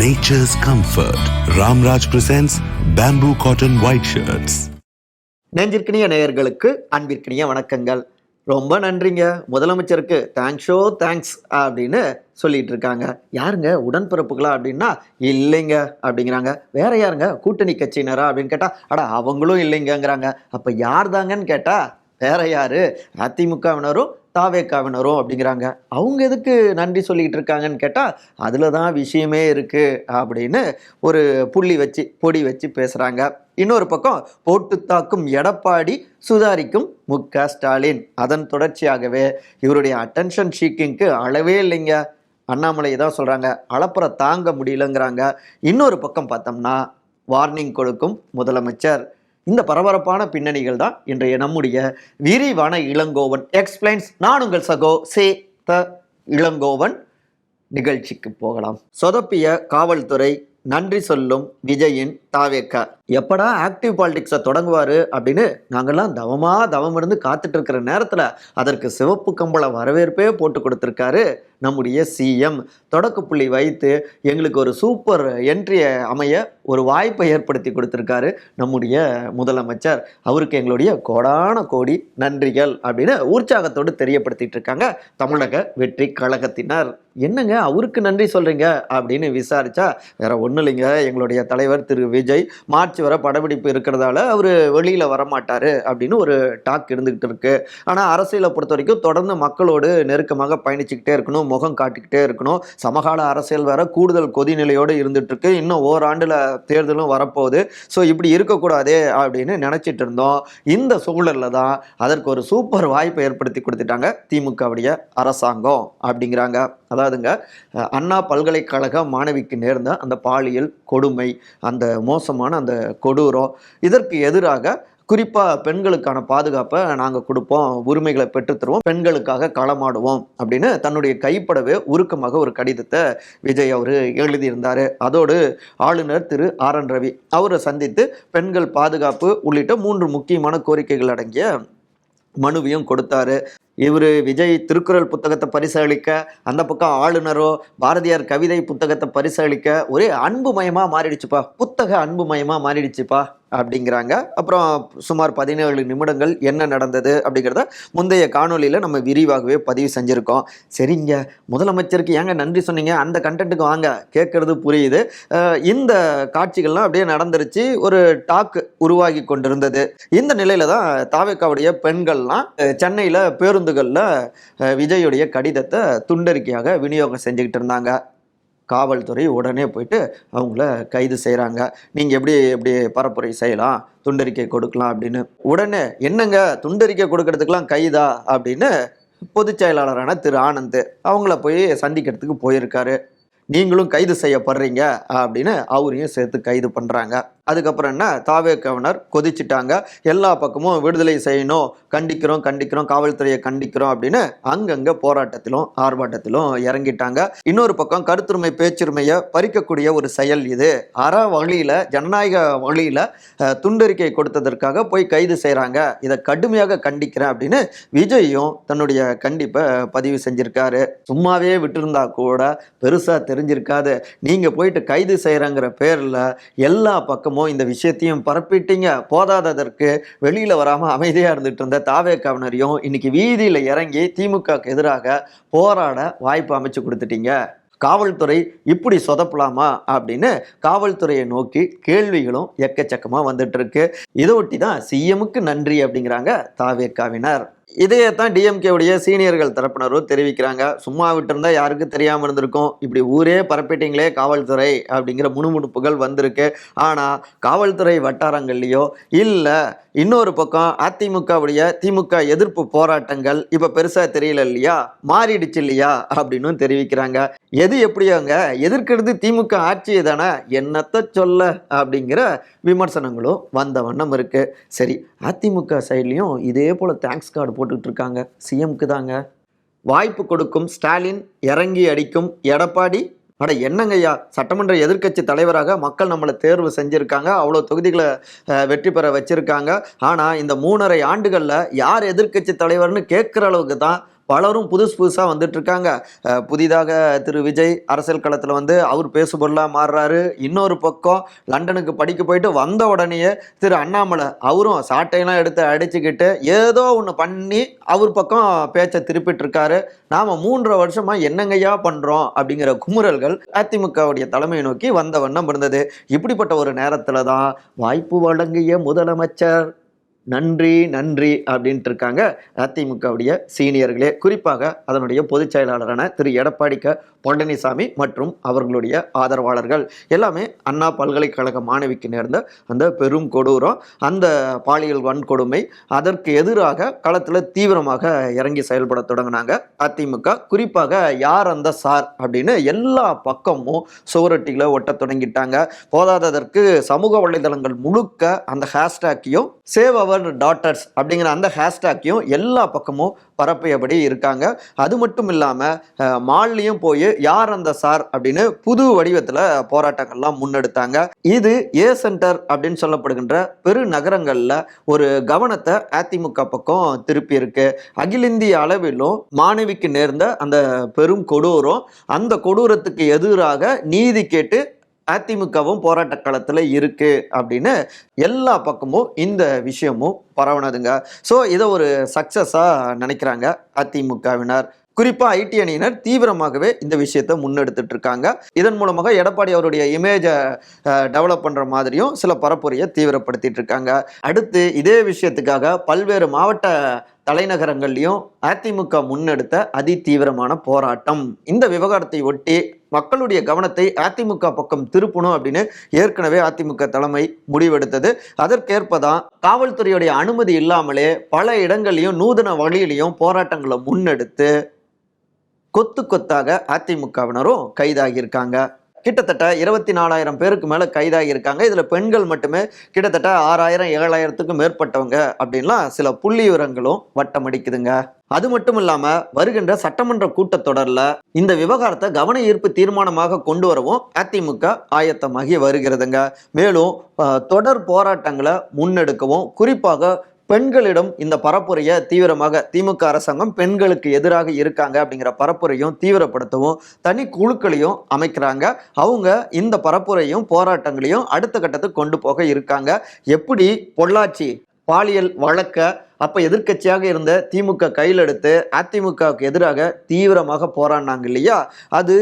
nature's comfort. Ramraj presents bamboo cotton white shirts. நெஞ்சிற்கினிய நேயர்களுக்கு அன்பிற்கினிய வணக்கங்கள். ரொம்ப நன்றிங்க, முதலமைச்சருக்கு தேங்க்ஸ் அப்படின்னு சொல்லிட்டு இருக்காங்க. யாருங்க, உடன்பிறப்புகளா அப்படின்னா இல்லைங்க அப்படிங்கிறாங்க. வேற யாருங்க, கூட்டணி கட்சியினரா அப்படின்னு கேட்டா அட அவங்களும் இல்லைங்கிறாங்க. அப்ப யார் தாங்கன்னு கேட்டா வேற யாரு, அதிமுகவினரும் தாவேக்காவினரும் அப்படிங்கிறாங்க. அவங்க எதுக்கு நன்றி சொல்லிட்டு இருக்காங்கன்னு கேட்டா அதுல தான் விஷயமே இருக்கு அப்படின்னு ஒரு பொடி வச்சு பேசுறாங்க. இன்னொரு பக்கம் போட்டு தாக்கும் எடப்பாடி, சுதாரிக்கும் மு.க.ஸ்டாலின். அதன் தொடர்ச்சியாகவே இவருடைய அட்டென்ஷன் ஷீக்கிங்க்கு அளவே இல்லைங்க. அண்ணாமலை தான் சொல்றாங்க, அளப்புற தாங்க முடியலங்கிறாங்க. இன்னொரு பக்கம் பார்த்தோம்னா வார்னிங் கொடுக்கும் முதலமைச்சர். இந்த பரபரப்பான பின்னணிகள் தான் இன்றைய நம்முடைய விரிவான இளங்கோவன் எக்ஸ்பிளைன்ஸ். நான் உங்கள் சகோ சே த இளங்கோவன். நிகழ்ச்சிக்கு போகலாம். சொதப்பிய காவல்துறை, நன்றி சொல்லும் விஜயின் தாவேக்கா. எப்படா ஆக்டிவ் பாலிடிக்ஸை தொடங்குவாரு அப்படின்னு நாங்கள்லாம் தவம் இருந்து காத்துட்டு இருக்கிற நேரத்தில் அதற்கு சிவப்பு கம்பள வரவேற்பே போட்டு கொடுத்துருக்காரு நம்முடைய சிஎம். தொடக்க புள்ளி வைத்து எங்களுக்கு ஒரு சூப்பர் என்ட்ரியை அமைய ஒரு வாய்ப்பை ஏற்படுத்தி கொடுத்துருக்காரு நம்முடைய முதலமைச்சர். அவருக்கு எங்களுடைய கோடான கோடி நன்றிகள் அப்படின்னு உற்சாகத்தோடு தெரியப்படுத்திட்டு இருக்காங்க தமிழக வெற்றி கழகத்தினர். என்னங்க அவருக்கு நன்றி சொல்றீங்க அப்படின்னு விசாரிச்சா வேற ஒன்றும் இல்லைங்க, எங்களுடைய தலைவர் திரு விஜய் மார்ச் வர படப்பிடிப்பு இருக்கிறதால அவர் வெளியில் வரமாட்டார் அப்படின்னு ஒரு டாக் இருந்துக்கிட்டு இருக்கு. ஆனால் அரசியலை பொறுத்த வரைக்கும் தொடர்ந்து மக்களோடு நெருக்கமாக பயணிச்சுக்கிட்டே இருக்கணும், முகம் காட்டிக்கிட்டே இருக்கணும். சமகால அரசியல் வேற கூடுதல் கொதிநிலையோடு இருந்துட்டு இருக்கு. இன்னும் ஓராண்டில் தேர்தலும் வரப்போகுது. ஸோ இப்படி இருக்கக்கூடாதே அப்படின்னு நினச்சிட்டு இருந்தோம். இந்த சூழலில் தான் அதற்கு ஒரு சூப்பர் வாய்ப்பை ஏற்படுத்தி கொடுத்துட்டாங்க திமுகவுடைய அரசாங்கம் அப்படிங்கிறாங்க. அதாவதுங்க, அண்ணா பல்கலைக்கழக மாணவிக்கு நேர்ந்த அந்த பாலியல் கொடுமை, அந்த மோசமான அந்த கொடூரம், இதற்கு எதிராக குறிப்பாக பெண்களுக்கான பாதுகாப்பை நாங்கள் கொடுப்போம், உரிமைகளை பெற்றுத்தருவோம், பெண்களுக்காக களமாடுவோம் அப்படின்னு தன்னுடைய கைப்படவே உருக்கமாக ஒரு கடிதத்தை விஜய் அவர் எழுதியிருந்தார். அதோடு ஆளுநர் திரு ஆர்.என். ரவி அவரை சந்தித்து பெண்கள் பாதுகாப்பு உள்ளிட்ட 3 முக்கியமான கோரிக்கைகள் அடங்கிய மனுவையும் கொடுத்தாரு. இவர் விஜய் திருக்குறள் புத்தகத்தை பரிசளிக்க, அந்த பக்கம் ஆளுநரோ பாரதியார் கவிதை புத்தகத்தை பரிசளிக்க ஒரே அன்புமயமாக மாறிடுச்சுப்பா, புத்தக அன்புமயமாக மாறிடுச்சுப்பா அப்படிங்கிறாங்க. அப்புறம் சுமார் 17 நிமிடங்கள் என்ன நடந்தது அப்படிங்கிறத முந்தைய காணொலியில் நம்ம விரிவாகவே பதிவு செஞ்சுருக்கோம். சரிங்க, முதலமைச்சருக்கு ஏங்க நன்றி சொன்னீங்க, அந்த கண்டென்ட்டுக்கு வாங்க, கேட்கறது புரியுது. இந்த காட்சிகள்லாம் அப்படியே நடந்துருச்சு, ஒரு டாக் உருவாகி கொண்டிருந்தது. இந்த நிலையில தான் தாவேக்காவுடைய பெண்கள்லாம் சென்னையில் பேருந்துகளில் விஜயுடைய கடிதத்தை துண்டறிக்கையாக விநியோகம் செஞ்சுக்கிட்டு இருந்தாங்க. காவல்துறை உடனே போயிட்டு அவங்கள கைது செய்கிறாங்க. நீங்கள் எப்படி பரப்புரை செய்யலாம், துண்டறிக்கை கொடுக்கலாம் அப்படின்னு. உடனே என்னங்க துண்டறிக்கை கொடுக்கறதுக்கெலாம் கைதா அப்படின்னு பொதுச் செயலாளரான திரு ஆனந்த் அவங்கள போய் சந்திக்கிறதுக்கு போயிருக்காரு. நீங்களும் கைது செய்யப்படுறீங்க அப்படின்னு அவரையும் சேர்த்து கைது பண்ணுறாங்க. அதுக்கப்புறம் என்ன, தாவேக்காவினர் கொதிச்சுட்டாங்க. எல்லா பக்கமும் விடுதலை செய்யணும், கண்டிக்கிறோம், காவல்துறையை கண்டிக்கிறோம் அப்படின்னு அங்கங்கே போராட்டத்திலும் ஆர்ப்பாட்டத்திலும் இறங்கிட்டாங்க. இன்னொரு பக்கம் கருத்துரிமை பேச்சுரிமையை பறிக்கக்கூடிய ஒரு செயல் இது. வழியில் ஜனநாயக வழியில் துண்டறிக்கை கொடுத்ததற்காக போய் கைது செய்கிறாங்க, இதை கடுமையாக கண்டிக்கிறேன் அப்படின்னு விஜயும் தன்னுடைய கண்டிப்பை பதிவு செஞ்சிருக்காரு. சும்மாவே விட்டுருந்தா கூட பெருசாக தெரிஞ்சிருக்காது. நீங்கள் போயிட்டு கைது செய்கிறாங்கிற பேரில் எல்லா பக்கமும் இந்த விஷயத்தையும் பரப்பிட்டீங்க. போதாததற்கு வெளியில வராம அமைதியா இருந்துட்டு இருந்த தாவேக்காவினரையும் இன்னைக்கு வீதியில இறங்கி திமுகவுக்கு எதிராக போராட வாய்ப்பு அமைச்சு கொடுத்துட்டீங்க. காவல்துறை இப்படி சொதப்பலாமா அப்படின்னு காவல்துறையை நோக்கி கேள்விகளும் எக்கச்சக்கமா வந்துட்டு இருக்கு. இதை ஒட்டி தான் சிஎம்முக்கு நன்றி அப்படிங்கிறாங்க தாவேக்காவினர். இதையத்தான் டிஎம்கேவுடைய சீனியர்கள் தரப்பினரும் தெரிவிக்கிறாங்க. சும்மா விட்டுருந்தா யாருக்கு தெரியாமல் இருந்திருக்கும், இப்படி ஊரே பரப்பிட்டீங்களே காவல்துறை அப்படிங்கிற முணுமுணுப்புகள் வந்திருக்கு. ஆனால் காவல்துறை வட்டாரங்கள்லையோ இல்லை இன்னொரு பக்கம் அதிமுகவுடைய திமுக எதிர்ப்பு போராட்டங்கள் இப்போ பெருசாக தெரியல இல்லையா, மாறிடுச்சு இல்லையா அப்படின்னு தெரிவிக்கிறாங்க. எது எப்படியோங்க, எதிர்க்கிறது திமுக ஆட்சியை தானே, என்னத்தை சொல்ல அப்படிங்கிற விமர்சனங்களும் வந்த வண்ணம் இருக்கு. சரி, அதிமுக சைட்லையும் இதே போல் தேங்க்ஸ் கார்டு போட்டுக்கிட்டு இருக்காங்க சிஎம்க்கு தாங்க. வாய்ப்பு கொடுக்கும் ஸ்டாலின், இறங்கி அடிக்கும் எடப்பாடி. அட என்னங்கய்யா, சட்டமன்ற எதிர்க்கட்சி தலைவராக மக்கள் நம்மளை தேர்வு செஞ்சுருக்காங்க, அவ்வளோ தொகுதிகளை வெற்றி பெற வச்சுருக்காங்க. ஆனால் இந்த 3.5 ஆண்டுகளில் யார் எதிர்க்கட்சி தலைவர்னு கேட்குற அளவுக்கு தான் பலரும் புதுசா வந்துட்டு இருக்காங்க. புதிதாக திரு விஜய் அரசியல் களத்தில் வந்து அவர் பேசுபொருளாக மாறுறாரு. இன்னொரு பக்கம் லண்டனுக்கு படிக்க போயிட்டு வந்த உடனேயே திரு அண்ணாமலை அவரும் சாட்டையெல்லாம் எடுத்து அடிச்சுக்கிட்டு ஏதோ ஒன்று பண்ணி அவர் பக்கம் பேச்சை திருப்பிட்டு இருக்காரு. நாம 3 வருஷமா என்னங்கய்யா பண்றோம் அப்படிங்கிற குமுறல்கள் அதிமுகவுடைய தலைமையை நோக்கி வந்த வண்ணம் இருந்தது. இப்படிப்பட்ட ஒரு நேரத்துல தான் வாய்ப்பு வழங்கிய முதலமைச்சர் நன்றி நன்றி அப்படின்ட்டு இருக்காங்க அதிமுகவுடைய சீனியர்களே, குறிப்பாக அதனுடைய பொதுச் செயலாளரான திரு எடப்பாடி பழனிசாமி மற்றும் அவர்களுடைய ஆதரவாளர்கள் எல்லாமே அண்ணா பல்கலைக்கழக மாணவிக்கு நேர்ந்த அந்த பெரும் கொடூரம், அந்த பாலியல் வன்கொடுமை, அதற்கு எதிராக களத்தில் தீவிரமாக இறங்கி செயல்பட தொடங்கினாங்க அதிமுக. குறிப்பாக யார் அந்த சார் அப்படின்னு எல்லா பக்கமும் சுவரொட்டிகளை ஒட்ட தொடங்கிட்டாங்க. போதாததற்கு சமூக வலைதளங்கள் முழுக்க அந்த ஹேஷ்டேக்கையும் சேவ் அவர் டாட்டர்ஸ் அப்படிங்கிற அந்த ஹேஷ்டேக்கையும் எல்லா பக்கமும் பரப்பியபடி இருக்காங்க. அது மட்டும் இல்லாமல் மால்லையும் போய் யார் அந்த சார் அப்படின்னு புது வடிவத்தில் போராட்டங்கள்லாம் முன்னெடுத்தாங்க. இது ஏ சென்டர் அப்படின்னு சொல்லப்படுகின்ற பெரு நகரங்களில் ஒரு கவனத்தை அதிமுக பக்கம் திருப்பி இருக்கு. அகில இந்திய அளவிலும் மாணவிக்கு நேர்ந்த அந்த பெரும் கொடூரம், அந்த கொடூரத்துக்கு எதிராக நீதி கேட்டு அதிமுகவும் போராட்ட களத்தில் இருக்கு அப்படின்னு எல்லா பக்கமும் இந்த விஷயமும் பரவனதுங்க. ஸோ இதை ஒரு சக்சஸாக நினைக்கிறாங்க அதிமுகவினர். குறிப்பாக ஐடி அணியினர் தீவிரமாகவே இந்த விஷயத்தை முன்னெடுத்துட்டு இருக்காங்க. இதன் மூலமாக எடப்பாடி அவருடைய இமேஜை டெவலப் பண்ணுற மாதிரியும் சில பரப்புரையை தீவிரப்படுத்திட்டு இருக்காங்க. அடுத்து இதே விஷயத்துக்காக பல்வேறு மாவட்ட தலைநகரங்கள்லையும் அதிமுக முன்னெடுத்த அதி தீவிரமான போராட்டம். இந்த விவகாரத்தை ஒட்டி மக்களுடைய கவனத்தை அதிமுக பக்கம் திருப்பணும் அப்படின்னு ஏற்கனவே அதிமுக தலைமை முடிவெடுத்தது. அதற்கேற்பதான் காவல்துறையுடைய அனுமதி இல்லாமலே பல இடங்கள்லையும் நூதன வழியிலையும் போராட்டங்களை முன்னெடுத்து கொத்து கொத்தாக அதிமுகவினரும் கைதாகியிருக்காங்க. கிட்டத்தட்ட 24,000 பேருக்கு மேல கைதாகி இருக்காங்க. இதுல பெண்கள் மட்டுமே கிட்டத்தட்ட 6,000 7,000த்துக்கும் மேற்பட்டவங்க அப்படின்லாம் சில புள்ளி விவரங்களும் வட்டமடிக்குதுங்க. அது மட்டும் இல்லாம வருகின்ற சட்டமன்ற கூட்டத்தொடர்ல இந்த விவகாரத்தை கவன ஈர்ப்பு தீர்மானமாக கொண்டு வரவும் அதிமுக ஆயத்தமாகி வருகிறதுங்க. மேலும் தொடர் போராட்டங்களை முன்னெடுக்கவும், குறிப்பாக பெண்களிடம் இந்த பரப்புரையை தீவிரமாக திமுக அரசாங்கம் பெண்களுக்கு எதிராக இருக்காங்க அப்படிங்கிற பரப்புரையும் தீவிரப்படுத்தவும் தனி குழுக்களையும் அமைக்கிறாங்க. அவங்க இந்த பரப்புரையும் போராட்டங்களையும் அடுத்த கட்டத்துக்கு கொண்டு போக இருக்காங்க. எப்படி பொள்ளாச்சி பாலியல் வழக்க அப்ப எதிர்க்கட்சியாக இருந்த திமுக கையில் எடுத்து அதிமுகவுக்கு எதிராக தீவிரமாக போராடினாங்க இல்லையா, அது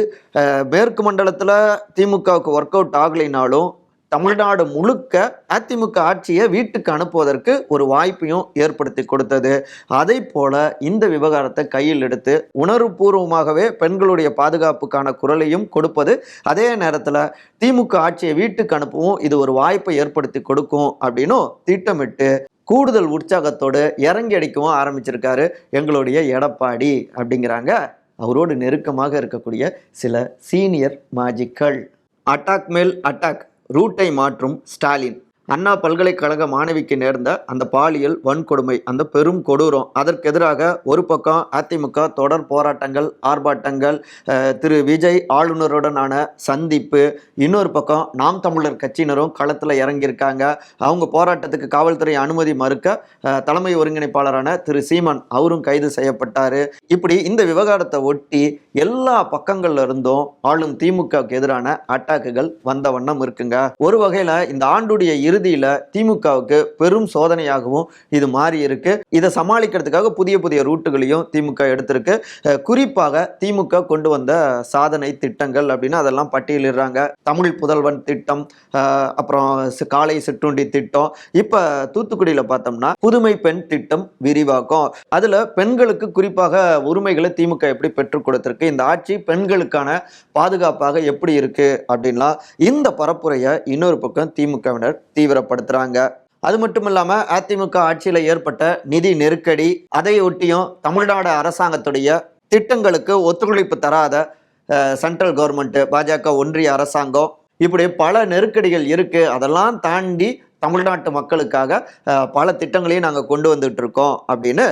மேற்கு மண்டலத்துல திமுகவுக்கு ஒர்க் அவுட் ஆகலைனாலும் தமிழ்நாடு முழுக்க அதிமுக ஆட்சியை வீட்டுக்கு அனுப்புவதற்கு ஒரு வாய்ப்பையும் ஏற்படுத்தி கொடுத்தது. அதை போல இந்த விவகாரத்தை கையில் எடுத்து உணர்வுபூர்வமாகவே பெண்களுடைய பாதுகாப்புக்கான குரலையும் கொடுப்பது, அதே நேரத்தில் திமுக ஆட்சியை வீட்டுக்கு அனுப்பவும் இது ஒரு வாய்ப்பை ஏற்படுத்தி கொடுக்கும் அப்படின்னும் திட்டமிட்டு கூடுதல் உற்சாகத்தோடு இறங்கி அடிக்கவும் ஆரம்பிச்சிருக்காரு எங்களுடைய எடப்பாடி அப்படிங்கிறாங்க அவரோடு நெருக்கமாக இருக்கக்கூடிய சில சீனியர் மாஜிக்கள். அட்டாக் மேல் அட்டாக், ரூட்டை மாற்றும் ஸ்டாலின். அண்ணா பல்கலைக்கழக மாணவிக்கு நேர்ந்த அந்த பாலியல் வன்கொடுமை, அந்த பெரும் கொடூரம், அதற்கு எதிராக ஒரு பக்கம் அதிமுக தொடர் போராட்டங்கள், ஆர்ப்பாட்டங்கள், திரு விஜய் ஆளுநருடனான சந்திப்பு, இன்னொரு பக்கம் நாம் தமிழர் கட்சியினரும் களத்தில் இறங்கியிருக்காங்க. அவங்க போராட்டத்துக்கு காவல்துறை அனுமதி மறுக்க தலைமை ஒருங்கிணைப்பாளரான திரு சீமான் அவரும் கைது செய்யப்பட்டார். இப்படி இந்த விவகாரத்தை ஒட்டி எல்லா பக்கங்கள்ல இருந்தும் ஆளும் திமுகவுக்கு எதிரான அட்டாக்குகள் வந்த வண்ணம் இருக்குங்க. ஒரு வகையில் இந்த ஆண்டுடைய இறுதியில திமுகவுக்கு பெரும் சோதனையாகவும் இது மாறி இருக்கு. இதை சமாளிக்கிறதுக்காக புதிய புதிய ரூட்டுகளையும் திமுக எடுத்திருக்கு. குறிப்பாக திமுக கொண்டு வந்த சாதனை திட்டங்கள் அப்படின்னு அதெல்லாம் பட்டியலிடுறாங்க. தமிழ் புதல்வன் திட்டம், அப்புறம் காலை சிற்றுண்டி திட்டம், இப்ப தூத்துக்குடியில பார்த்தோம்னா புதுமை பெண் திட்டம் விரிவாக்கம். அதுல பெண்களுக்கு குறிப்பாக உரிமைகளை திமுக எப்படி பெற்றுக் கொடுத்திருக்கு, இந்த ஆட்சி பெண்களுக்கான பாதுகாப்பாக எப்படி இருக்கு அப்படின்லாம் இந்த பரப்புரையை இன்னொரு பக்கம் திமுகவினர் தீவிரப்படுத்துறாங்க. அது மட்டும் இல்லாம அதிமுக ஆட்சியில ஏற்பட்ட நிதி நெருக்கடி, அதை ஒட்டியும் தமிழ்நாடு அரசாங்கத்துடைய திட்டங்களுக்கு ஒத்துழைப்பு தராத சென்ட்ரல் கவர்மெண்ட், பாஜக ஒன்றிய அரசாங்கம், இப்படி பல நெருக்கடிகள் இருக்கு. அதெல்லாம் தாண்டி தமிழ்நாட்டு மக்களுக்காக பல திட்டங்களையும் நாங்கள் கொண்டு வந்துட்டு இருக்கோம் அப்படின்னு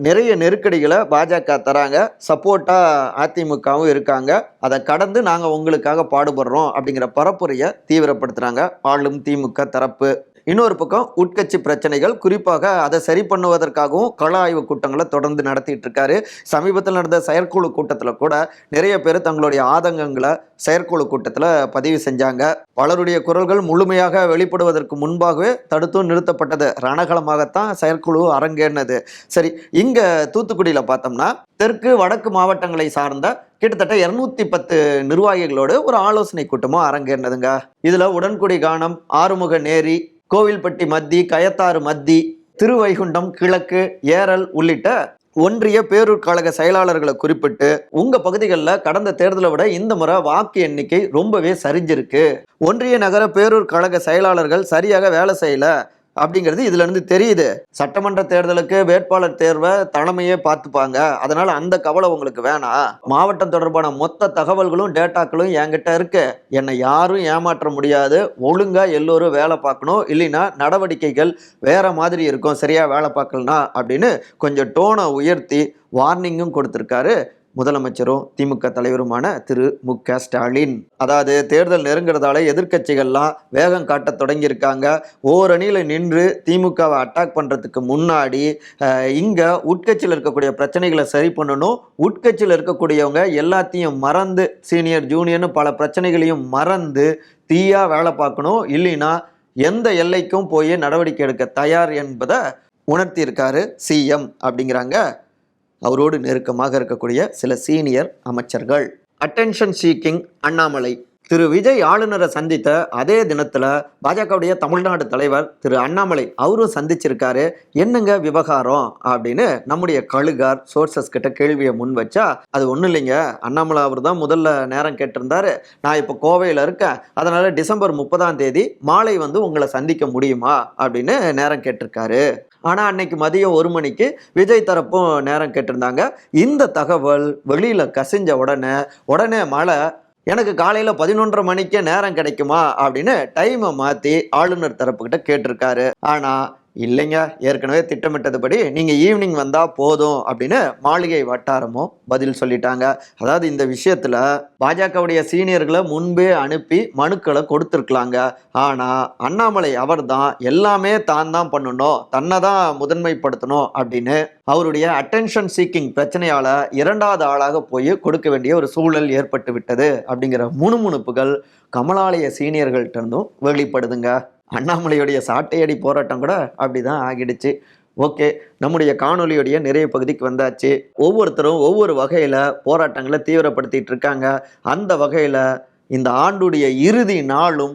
நிறைய நெருக்கடிகளை பாஜக தராங்க. சப்போர்ட்டாக அதிமுகவும் இருக்காங்க. அதை கடந்து நாங்கள் உங்களுக்காக பாடுபடுறோம் அப்படிங்கிற பரப்புரையை தீவிரப்படுத்துகிறாங்க ஆளும் திமுக தரப்பு. இன்னொரு பக்கம் உட்கட்சி பிரச்சனைகள், குறிப்பாக அதை சரி பண்ணுவதற்காகவும் கள ஆய்வு கூட்டங்களை தொடர்ந்து நடத்திட்டு இருக்காரு. சமீபத்தில் நடந்த செயற்குழு கூட்டத்தில் கூட நிறைய பேர் தங்களுடைய ஆதங்கங்களை செயற்குழு கூட்டத்தில் பதிவு செஞ்சாங்க. பலருடைய குரல்கள் முழுமையாக வெளிப்படுவதற்கு முன்பாகவே தடுத்தும் நிறுத்தப்பட்டது. ரணகலமாகத்தான் செயற்குழு அரங்கேறினது. சரி, இங்க தூத்துக்குடியில் பார்த்தோம்னா தெற்கு வடக்கு மாவட்டங்களை சார்ந்த கிட்டத்தட்ட 210 நிர்வாகிகளோடு ஒரு ஆலோசனை கூட்டமும் அரங்கேறினதுங்க. இதுல உடன்குடி கானம், ஆறுமுக நேரி, கோவில்பட்டி மத்தி, கயத்தாறு மத்தி, திருவைகுண்டம் கிழக்கு, ஏரல் உள்ளிட்ட ஒன்றிய பேரூர் கழக செயலாளர்களை குறிப்பிட்டு உங்க பகுதிகளில் கடந்த தேர்தலை விட இந்த முறை வாக்கு எண்ணிக்கை ரொம்பவே சரிஞ்சிருக்கு, ஒன்றிய நகர பேரூர் கழக செயலாளர்கள் சரியாக வேலை செய்யல அப்படிங்கிறது இதுல இருந்து தெரியுது. சட்டமன்ற தேர்தலுக்கு வேட்பாளர் தேர்வை தலைமையே பார்த்துப்பாங்க, அதனால அந்த கவலை உங்களுக்கு வேணாம். மாவட்டம் தொடர்பான மொத்த தகவல்களும் டேட்டாக்களும் என்கிட்ட இருக்கு, என்னை யாரும் ஏமாற்ற முடியாது, ஒழுங்கா எல்லோரும் வேலை பார்க்கணும், இல்லைன்னா நடவடிக்கைகள் வேற மாதிரி இருக்கும் சரியா வேலை பார்க்கலனா அப்படின்னு கொஞ்சம் டோனை உயர்த்தி வார்னிங்கும் கொடுத்திருக்காரு முதலமைச்சரும் திமுக தலைவருமான திரு மு.க. ஸ்டாலின். அதாவது தேர்தல் நெருங்கிறதால எதிர்க்கட்சிகள்லாம் வேகம் காட்ட தொடங்கியிருக்காங்க. ஓரணியில் நின்று திமுகவை அட்டாக் பண்ணுறதுக்கு முன்னாடி இங்கே உட்கட்சியில் இருக்கக்கூடிய பிரச்சனைகளை சரி பண்ணணும். உட்கட்சியில் இருக்கக்கூடியவங்க எல்லாத்தையும் மறந்து, சீனியர் ஜூனியர்னு பல பிரச்சனைகளையும் மறந்து தீயா வேலை பார்க்கணும், இல்லைன்னா எந்த எல்லைக்கும் போய் நடவடிக்கை எடுக்க தயார் என்பதை உணர்த்தியிருக்காரு சிஎம் அப்படிங்கிறாங்க அவரோடு நெருக்கமாக இருக்கக்கூடிய சில சீனியர் அமைச்சர்கள். Attention seeking Annamalai. திரு விஜய் ஆளுநரை சந்தித்த அதே தினத்துல பாஜகவுடைய தமிழ்நாடு தலைவர் திரு அண்ணாமலை அவரும் சந்திச்சிருக்காரு. என்னங்க விவகாரம் அப்படின்னு நம்முடைய கழுகார் சோர்சஸ் கிட்ட கேள்வியை முன் வச்சா, அது ஒன்றும் இல்லைங்க, அண்ணாமலை அவர் தான் முதல்ல நேரம் கேட்டிருந்தாரு, நான் இப்போ கோவையில் இருக்கேன், அதனால டிசம்பர் 30 மாலை உங்களை சந்திக்க முடியுமா அப்படின்னு நேரம் கேட்டிருக்காரு. ஆனால் அன்னைக்கு மதியம் 1 மணிக்கு விஜய் தரப்பும் நேரம் கேட்டிருந்தாங்க. இந்த தகவல் வெளியில் கசிஞ்ச உடனே மழை எனக்கு காலையில் 11:30 மணிக்கே நேரம் கிடைக்குமா அப்படின்னு டைமை மாற்றி ஆளுநர் தரப்புக்கிட்ட கேட்டிருக்காரு. ஆனால் இல்லைங்க, ஏற்கனவே திட்டமிட்டதுபடி நீங்கள் ஈவினிங் வந்தால் போதும் அப்படின்னு மாளிகை வட்டாரமும் பதில் சொல்லிட்டாங்க. அதாவது இந்த விஷயத்தில் பாஜகவுடைய சீனியர்களை முன்பே அனுப்பி மனுக்களை கொடுத்துருக்கலாங்க. ஆனால் அண்ணாமலை அவர் தான் எல்லாமே தான் பண்ணணும், தன்னை தான் முதன்மைப்படுத்தணும் அப்படின்னு அவருடைய அட்டென்ஷன் சீக்கிங் பிரச்சனையால் 2வது ஆளாக போய் கொடுக்க வேண்டிய ஒரு சூழல் ஏற்பட்டு விட்டது அப்படிங்கிற முணுமுணுப்புகள் கமலாலய சீனியர்கள்ட்ட இருந்தும் வெளிப்படுதுங்க. அண்ணாமலையுடைய சாட்டையடி போராட்டம் கூட அப்படிதான் ஆகிடுச்சு. ஓகே, நம்முடைய காணொலியுடைய நிறைய பகுதிக்கு வந்தாச்சு. ஒவ்வொருத்தரும் ஒவ்வொரு வகையில் போராட்டங்களை தீவிரப்படுத்திட்டு இருக்காங்க. அந்த வகையில் இந்த ஆண்டுடைய இறுதி நாளும்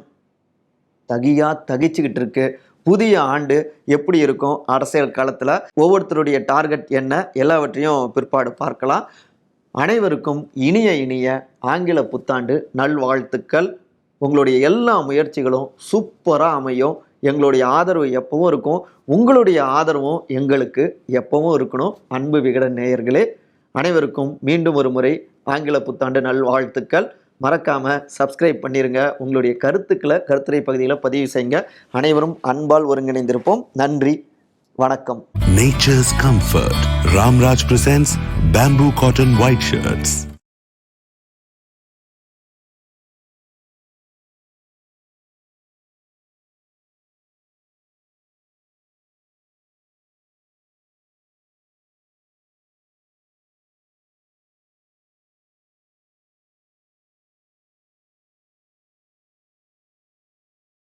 தகிச்சுக்கிட்டு இருக்கு. புதிய ஆண்டு எப்படி இருக்கும், அரசியல் காலத்தில் ஒவ்வொருத்தருடைய டார்கெட் என்ன, எல்லாவற்றையும் பிற்பாடு பார்க்கலாம். அனைவருக்கும் இனிய ஆங்கில புத்தாண்டு நல்வாழ்த்துக்கள். உங்களுடைய எல்லா முயற்சிகளும் சூப்பராக அமையும். எங்களுடைய ஆதரவு எப்பவும் இருக்கும், உங்களுடைய ஆதரவும் எங்களுக்கு எப்பவும் இருக்கணும். அன்பு விகடன் நேயர்களே, அனைவருக்கும் மீண்டும் ஒரு முறை ஆங்கில புத்தாண்டு நல்வாழ்த்துக்கள். மறக்காமல் சப்ஸ்கிரைப் பண்ணிடுங்க. உங்களுடைய கருத்துக்களை கருத்துரை பகுதியில் பதிவு செய்யுங்க. அனைவரும் அன்பால் ஒருங்கிணைந்திருப்போம். நன்றி, வணக்கம். Nature's Comfort. Ramraj presents Bamboo Cotton White Shirts.